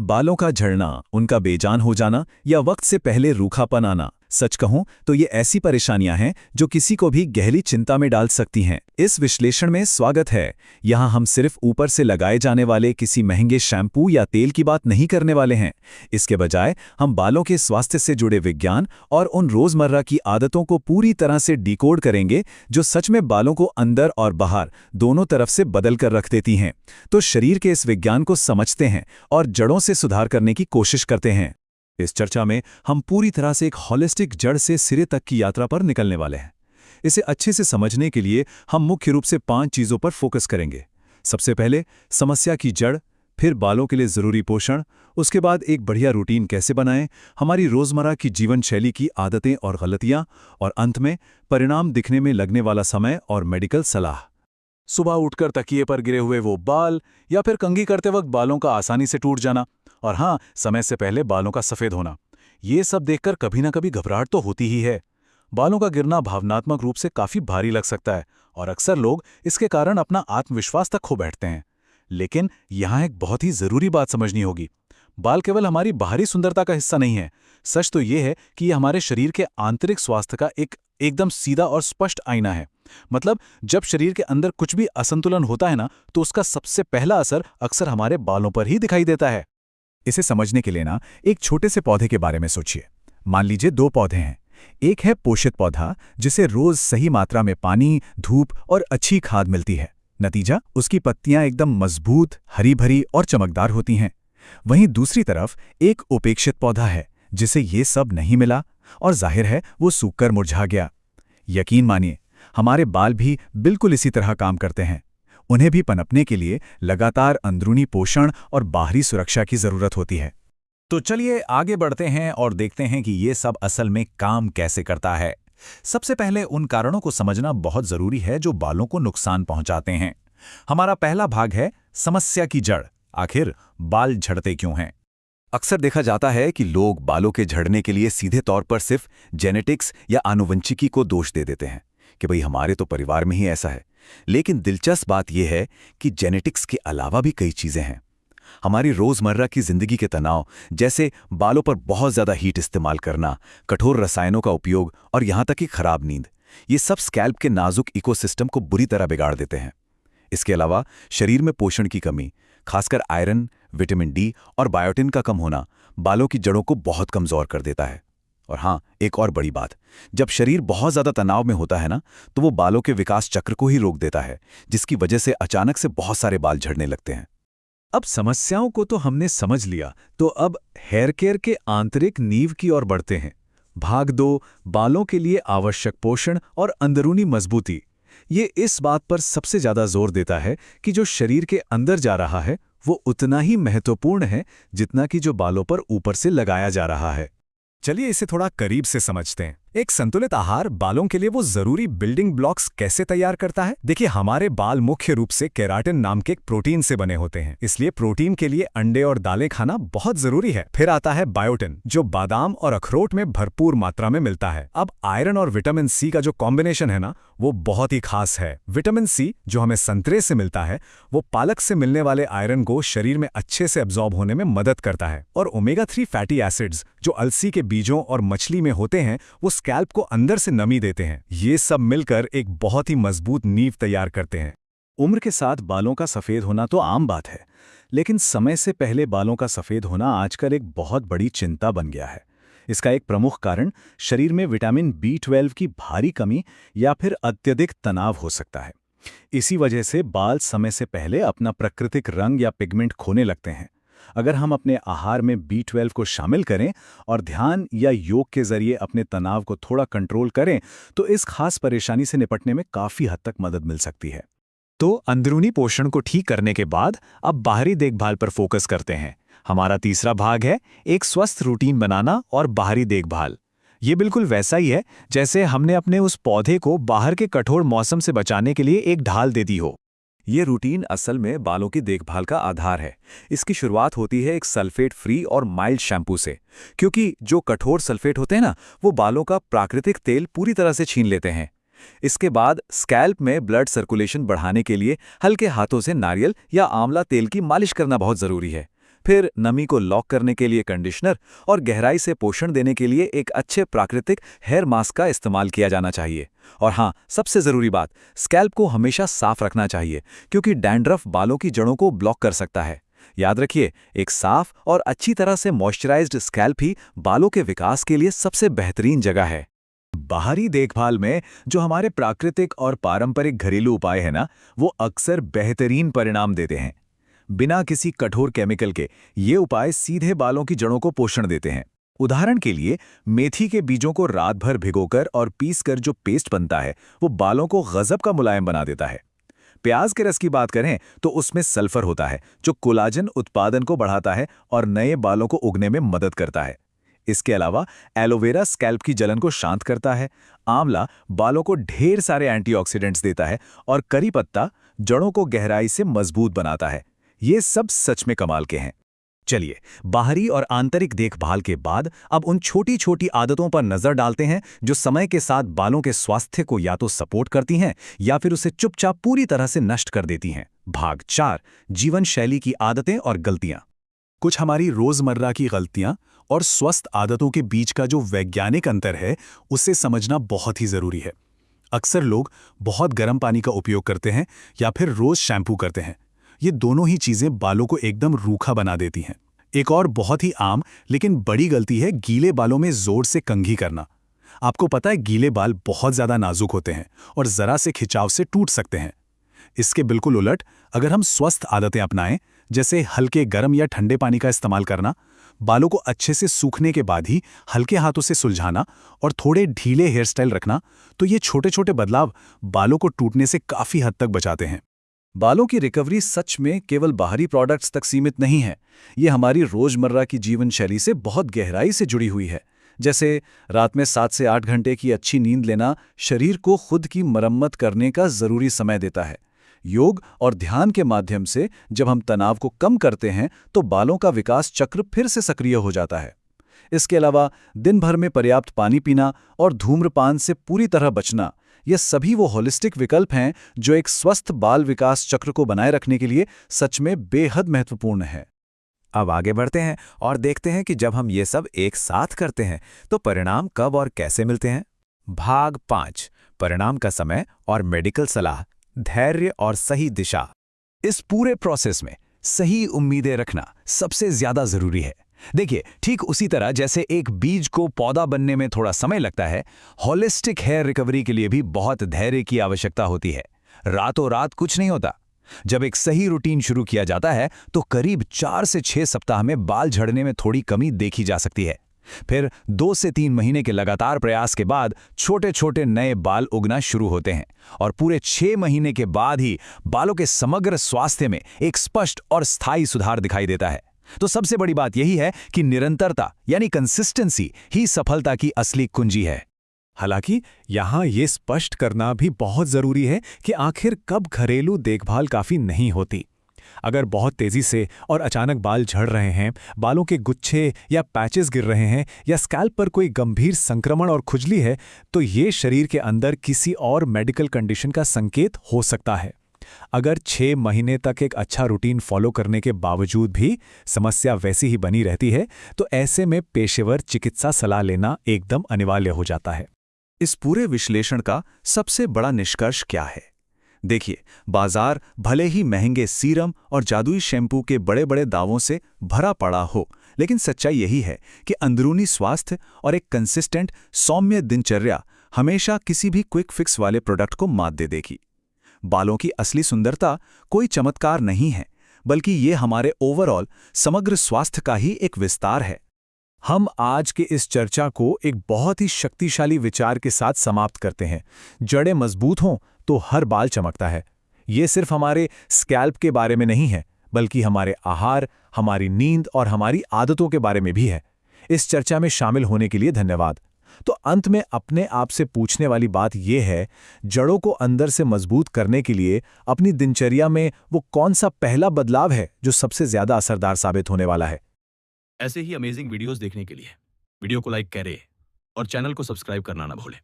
बालों का झड़ना, उनका बेजान हो जाना या वक्त से पहले रूखापन आना, सच कहूं तो ये ऐसी परेशानियां हैं जो किसी को भी गहरी चिंता में डाल सकती हैं। इस विश्लेषण में स्वागत है। यहां हम सिर्फ ऊपर से लगाए जाने वाले किसी महंगे शैम्पू या तेल की बात नहीं करने वाले हैं। इसके बजाय हम बालों के स्वास्थ्य से जुड़े विज्ञान और उन रोजमर्रा की आदतों को पूरी तरह से डिकोड करेंगे जो सच में बालों को अंदर और बाहर दोनों तरफ से बदल कर रख देती हैं। तो शरीर के इस विज्ञान को समझते हैं और जड़ों से सुधार करने की कोशिश करते हैं। इस चर्चा में हम पूरी तरह से एक हॉलिस्टिक जड़ से सिरे तक की यात्रा पर निकलने वाले हैं। इसे अच्छे से समझने के लिए हम मुख्य रूप से 5 चीजों पर फोकस करेंगे। सबसे पहले समस्या की जड़, फिर बालों के लिए जरूरी पोषण, उसके बाद एक बढ़िया रूटीन कैसे बनाएं, हमारी रोजमर्रा की जीवन शैली की आदतें और गलतियां, और अंत में परिणाम दिखने में लगने वाला समय और मेडिकल सलाह। सुबह उठकर तकिए पर गिरे हुए वो बाल, या फिर कंघी करते वक्त बालों का आसानी से टूट जाना, और हाँ, समय से पहले बालों का सफेद होना, ये सब देखकर कभी ना कभी घबराहट तो होती ही है। बालों का गिरना भावनात्मक रूप से काफी भारी लग सकता है और अक्सर लोग इसके कारण अपना आत्मविश्वास तक खो बैठते हैं। लेकिन यहाँ एक बहुत ही जरूरी बात समझनी होगी। बाल केवल हमारी बाहरी सुंदरता का हिस्सा नहीं है। सच तो ये है कि ये हमारे शरीर के आंतरिक स्वास्थ्य का एकदम सीधा और स्पष्ट आईना है। मतलब जब शरीर के अंदर कुछ भी असंतुलन होता है ना, तो उसका सबसे पहला असर अक्सर हमारे बालों पर ही दिखाई देता है। इसे समझने के लिए ना एक छोटे से पौधे के बारे में सोचिए। मान लीजिए 2 पौधे हैं। एक है पोषित पौधा, जिसे रोज सही मात्रा में पानी, धूप और अच्छी खाद मिलती है। नतीजा, उसकी पत्तियां एकदम मजबूत, हरी भरी और चमकदार होती हैं। वहीं दूसरी तरफ एक उपेक्षित पौधा है, जिसे ये सब नहीं मिला और जाहिर है वो सूखकर मुरझा गया। यकीन मानिए, हमारे बाल भी बिल्कुल इसी तरह काम करते हैं। उन्हें भी पनपने के लिए लगातार अंदरूनी पोषण और बाहरी सुरक्षा की जरूरत होती है। तो चलिए आगे बढ़ते हैं और देखते हैं कि ये सब असल में काम कैसे करता है। सबसे पहले उन कारणों को समझना बहुत जरूरी है जो बालों को नुकसान पहुंचाते हैं। हमारा पहला भाग है समस्या की जड़। आखिर बाल झड़ते क्यों हैं? अक्सर देखा जाता है कि लोग बालों के झड़ने के लिए सीधे तौर पर सिर्फ जेनेटिक्स या आनुवंशिकी को दोष दे देते हैं कि भाई हमारे तो परिवार में ही ऐसा है। लेकिन दिलचस्प बात यह है कि जेनेटिक्स के अलावा भी कई चीजें हैं। हमारी रोजमर्रा की जिंदगी के तनाव, जैसे बालों पर बहुत ज्यादा हीट इस्तेमाल करना, कठोर रसायनों का उपयोग और यहां तक कि खराब नींद, ये सब स्कैल्प के नाजुक इकोसिस्टम को बुरी तरह बिगाड़ देते हैं। इसके अलावा शरीर में पोषण की कमी, खासकर आयरन, विटामिन डी और बायोटिन का कम होना बालों की जड़ों को बहुत कमजोर कर देता है। और हाँ, एक और बड़ी बात, जब शरीर बहुत ज्यादा तनाव में होता है ना, तो वो बालों के विकास चक्र को ही रोक देता है, जिसकी वजह से अचानक से बहुत सारे बाल झड़ने लगते हैं। अब समस्याओं को तो हमने समझ लिया, तो अब हेयर केयर के आंतरिक नींव की ओर बढ़ते हैं। भाग 2, बालों के लिए आवश्यक पोषण और अंदरूनी मजबूती। ये इस बात पर सबसे ज्यादा जोर देता है कि जो शरीर के अंदर जा रहा है वो उतना ही महत्वपूर्ण है जितना कि जो बालों पर ऊपर से लगाया जा रहा है। चलिए इसे थोड़ा करीब से समझते हैं। एक संतुलित आहार बालों के लिए वो जरूरी बिल्डिंग ब्लॉक्स कैसे तैयार करता है। देखिए, हमारे बाल मुख्य रूप से केराटिन नाम के एक प्रोटीन से बने होते हैं, इसलिए प्रोटीन के लिए अंडे और दालें खाना बहुत जरूरी है। फिर आता है बायोटिन, जो बादाम और अखरोट में भरपूर मात्रा में मिलता है। अब आयरन और विटामिन सी का जो कॉम्बिनेशन है ना, वो बहुत ही खास है। विटामिन सी जो हमें संतरे से मिलता है, वो पालक से मिलने वाले आयरन को शरीर में अच्छे से एब्जॉर्ब होने में मदद करता है। और ओमेगा 3 फैटी एसिड्स जो अलसी के बीजों और मछली में होते हैं, वो स्कैल्प को अंदर से नमी देते हैं। ये सब मिलकर एक बहुत ही मजबूत नींव तैयार करते हैं। उम्र के साथ बालों का सफेद होना तो आम बात है, लेकिन समय से पहले बालों का सफेद होना आजकल एक बहुत बड़ी चिंता बन गया है। इसका एक प्रमुख कारण शरीर में विटामिन B12 की भारी कमी या फिर अत्यधिक तनाव हो सकता है। इसी वजह से बाल समय से पहले अपना प्राकृतिक रंग या पिगमेंट खोने लगते हैं। अगर हम अपने आहार में B12 को शामिल करें और ध्यान या योग के जरिए अपने तनाव को थोड़ा कंट्रोल करें, तो इस खास परेशानी से निपटने में काफी हद तक मदद मिल सकती है। तो अंदरूनी पोषण को ठीक करने के बाद अब बाहरी देखभाल पर फोकस करते हैं। हमारा तीसरा भाग है एक स्वस्थ रूटीन बनाना और बाहरी देखभाल। ये बिल्कुल वैसा ही है जैसे हमने अपने उस पौधे को बाहर के कठोर मौसम से बचाने के लिए एक ढाल दे दी हो। ये रूटीन असल में बालों की देखभाल का आधार है। इसकी शुरुआत होती है एक सल्फेट फ्री और माइल्ड शैम्पू से, क्योंकि जो कठोर सल्फेट होते हैं ना, वो बालों का प्राकृतिक तेल पूरी तरह से छीन लेते हैं। इसके बाद स्कैल्प में ब्लड सर्कुलेशन बढ़ाने के लिए हल्के हाथों से नारियल या आंवला तेल की मालिश करना बहुत जरूरी है। फिर नमी को लॉक करने के लिए कंडीशनर और गहराई से पोषण देने के लिए एक अच्छे प्राकृतिक हेयर मास्क का इस्तेमाल किया जाना चाहिए। और हाँ, सबसे ज़रूरी बात, स्कैल्प को हमेशा साफ रखना चाहिए क्योंकि डैंड्रफ बालों की जड़ों को ब्लॉक कर सकता है। याद रखिए, एक साफ और अच्छी तरह से मॉइस्चराइज्ड स्कैल्प ही बालों के विकास के लिए सबसे बेहतरीन जगह है। बाहरी देखभाल में जो हमारे प्राकृतिक और पारंपरिक घरेलू उपाय हैं ना, वो अक्सर बेहतरीन परिणाम देते हैं। बिना किसी कठोर केमिकल के ये उपाय सीधे बालों की जड़ों को पोषण देते हैं। उदाहरण के लिए, मेथी के बीजों को रात भर भिगोकर और पीसकर जो पेस्ट बनता है, वो बालों को गजब का मुलायम बना देता है। प्याज के रस की बात करें तो उसमें सल्फर होता है जो कोलाजन उत्पादन को बढ़ाता है और नए बालों को उगने में मदद करता है। इसके अलावा एलोवेरा स्कैल्प की जलन को शांत करता है, आंवला बालों को ढेर सारे एंटीऑक्सीडेंट्स देता है और करी पत्ता जड़ों को गहराई से मजबूत बनाता है। ये सब सच में कमाल के हैं। चलिए, बाहरी और आंतरिक देखभाल के बाद अब उन छोटी छोटी आदतों पर नजर डालते हैं जो समय के साथ बालों के स्वास्थ्य को या तो सपोर्ट करती हैं या फिर उसे चुपचाप पूरी तरह से नष्ट कर देती हैं। भाग 4, जीवन शैली की आदतें और गलतियां। कुछ हमारी रोजमर्रा की गलतियां और स्वस्थ आदतों के बीच का जो वैज्ञानिक अंतर है, उसे समझना बहुत ही जरूरी है। अक्सर लोग बहुत गर्म पानी का उपयोग करते हैं या फिर रोज शैम्पू करते हैं। ये दोनों ही चीजें बालों को एकदम रूखा बना देती हैं। एक और बहुत ही आम लेकिन बड़ी गलती है गीले बालों में जोर से कंघी करना। आपको पता है, गीले बाल बहुत ज्यादा नाजुक होते हैं और जरा से खिंचाव से टूट सकते हैं। इसके बिल्कुल उलट, अगर हम स्वस्थ आदतें अपनाएं, जैसे हल्के गर्म या ठंडे पानी का इस्तेमाल करना, बालों को अच्छे से सूखने के बाद ही हल्के हाथों से सुलझाना और थोड़े ढीले हेयर स्टाइल रखना, तो ये छोटे छोटे बदलाव बालों को टूटने से काफी हद तक बचाते हैं। बालों की रिकवरी सच में केवल बाहरी प्रोडक्ट्स तक सीमित नहीं है। ये हमारी रोजमर्रा की जीवन शैली से बहुत गहराई से जुड़ी हुई है। जैसे रात में 7 से 8 घंटे की अच्छी नींद लेना शरीर को खुद की मरम्मत करने का जरूरी समय देता है। योग और ध्यान के माध्यम से जब हम तनाव को कम करते हैं तो बालों का विकास चक्र फिर से सक्रिय हो जाता है। इसके अलावा दिन भर में पर्याप्त पानी पीना और धूम्रपान से पूरी तरह बचना, ये सभी वो होलिस्टिक विकल्प हैं जो एक स्वस्थ बाल विकास चक्र को बनाए रखने के लिए सच में बेहद महत्वपूर्ण है। अब आगे बढ़ते हैं और देखते हैं कि जब हम ये सब एक साथ करते हैं तो परिणाम कब और कैसे मिलते हैं। भाग 5, परिणाम का समय और मेडिकल सलाह, धैर्य और सही दिशा। इस पूरे प्रोसेस में सही उम्मीदें रखना सबसे ज्यादा जरूरी है। देखिए, ठीक उसी तरह जैसे एक बीज को पौधा बनने में थोड़ा समय लगता है, होलिस्टिक हेयर रिकवरी के लिए भी बहुत धैर्य की आवश्यकता होती है। रातों रात कुछ नहीं होता। जब एक सही रूटीन शुरू किया जाता है तो करीब 4 से 6 सप्ताह में बाल झड़ने में थोड़ी कमी देखी जा सकती है। फिर 2 से 3 महीने के लगातार प्रयास के बाद छोटे छोटे नए बाल उगना शुरू होते हैं और पूरे 6 महीने के बाद ही बालों के समग्र स्वास्थ्य में एक स्पष्ट और स्थायी सुधार दिखाई देता है। तो सबसे बड़ी बात यही है कि निरंतरता यानी कंसिस्टेंसी ही सफलता की असली कुंजी है। हालांकि यहाँ ये स्पष्ट करना भी बहुत जरूरी है कि आखिर कब घरेलू देखभाल काफी नहीं होती। अगर बहुत तेजी से और अचानक बाल झड़ रहे हैं, बालों के गुच्छे या पैचेस गिर रहे हैं या स्कैल्प पर कोई गंभीर संक्रमण और खुजली है, तो ये शरीर के अंदर किसी और मेडिकल कंडीशन का संकेत हो सकता है। अगर 6 महीने तक एक अच्छा रूटीन फॉलो करने के बावजूद भी समस्या वैसी ही बनी रहती है, तो ऐसे में पेशेवर चिकित्सा सलाह लेना एकदम अनिवार्य हो जाता है। इस पूरे विश्लेषण का सबसे बड़ा निष्कर्ष क्या है? देखिए, बाजार भले ही महंगे सीरम और जादुई शैम्पू के बड़े बड़े दावों से भरा पड़ा हो, लेकिन सच्चाई यही है कि अंदरूनी स्वास्थ्य और एक कंसिस्टेंट सौम्य दिनचर्या हमेशा किसी भी क्विक फिक्स वाले प्रोडक्ट को मात दे देगी। बालों की असली सुंदरता कोई चमत्कार नहीं है, बल्कि ये हमारे ओवरऑल समग्र स्वास्थ्य का ही एक विस्तार है। हम आज के इस चर्चा को एक बहुत ही शक्तिशाली विचार के साथ समाप्त करते हैं। जड़ें मजबूत हों तो हर बाल चमकता है। ये सिर्फ हमारे स्कैल्प के बारे में नहीं है, बल्कि हमारे आहार, हमारी नींद और हमारी आदतों के बारे में भी है। इस चर्चा में शामिल होने के लिए धन्यवाद। तो अंत में अपने आप से पूछने वाली बात यह है, जड़ों को अंदर से मजबूत करने के लिए अपनी दिनचर्या में वो कौन सा पहला बदलाव है जो सबसे ज्यादा असरदार साबित होने वाला है? ऐसे ही अमेजिंग वीडियोस देखने के लिए वीडियो को लाइक करें और चैनल को सब्सक्राइब करना ना भूलें।